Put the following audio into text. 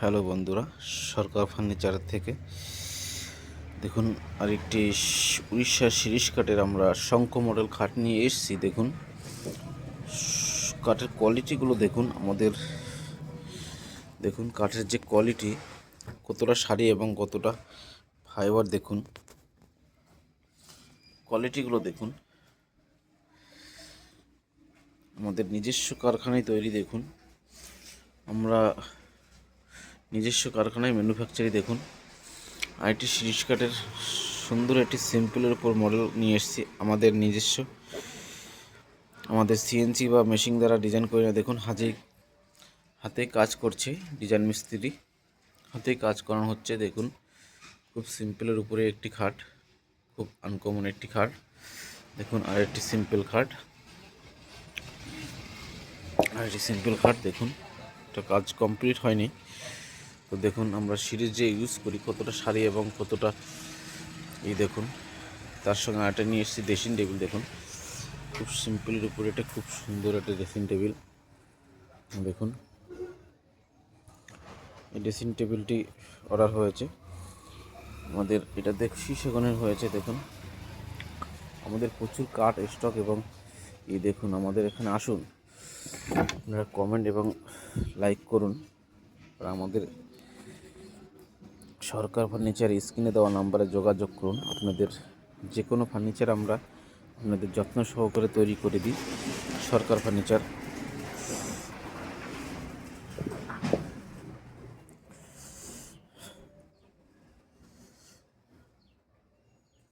Hello বন্ধুরা, সরকার furniture থেকে দেখুন আরেকটি উড়িষ্যার শিরিষ কাঠের আমরা শঙ্খ মডেল খাট নিয়ে এসেছি। দেখুন কাঠের কোয়ালিটিগুলো দেখুন, দেখুন কাঠের যে কোয়ালিটি, কতটা সারি এবং কতটা ফাইবার, দেখুন কোয়ালিটিগুলো দেখুন। আমাদের নিজস্ব কারখানায় তৈরি, দেখুন আমরা নিজস্ব কারখানায় ম্যানুফ্যাকচারি। দেখুন আরেকটি শিরিষ কাঠের সুন্দর একটি সিম্পলের উপর মডেল নিয়ে এসেছি আমাদের নিজস্ব, আমাদের সিএনসি বা মেশিন দ্বারা ডিজাইন করে না। দেখুন হাতে কাজ করছে, ডিজাইন মিস্ত্রি হাতে কাজ করানো হচ্ছে। দেখুন খুব সিম্পলের উপরে একটি খাট, খুব আনকমন একটি খাট। দেখুন আরেকটি সিম্পল খাট, দেখুন এটা কাজ কমপ্লিট হয়নি। তো দেখুন আমরা সিরিজ যে ইউজ করি কতটা সারি এবং কতটা দেখুন। তার সঙ্গে আরেকটা নিয়ে এসেছি ড্রেসিং টেবিল। দেখুন খুব সিম্পলের উপরে এটা খুব সুন্দর একটা ড্রেসিং টেবিল। দেখুন এই ড্রেসিং টেবিলটি অর্ডার হয়েছে আমাদের, এটা দেখছি সেগুনের হয়েছে। দেখুন আমাদের প্রচুর কাঠ স্টক এবং দেখুন আমাদের এখানে আসুন, আপনারা কমেন্ট এবং লাইক করুন। আর আমাদের সরকার ফার্নিচার স্ক্রিনে দেওয়া নাম্বারে যোগাযোগ করুন। আপনাদের যে কোনো ফার্নিচার আমরা আপনাদের যত্ন সহকারে তৈরি করে দিই। সরকার ফার্নিচার।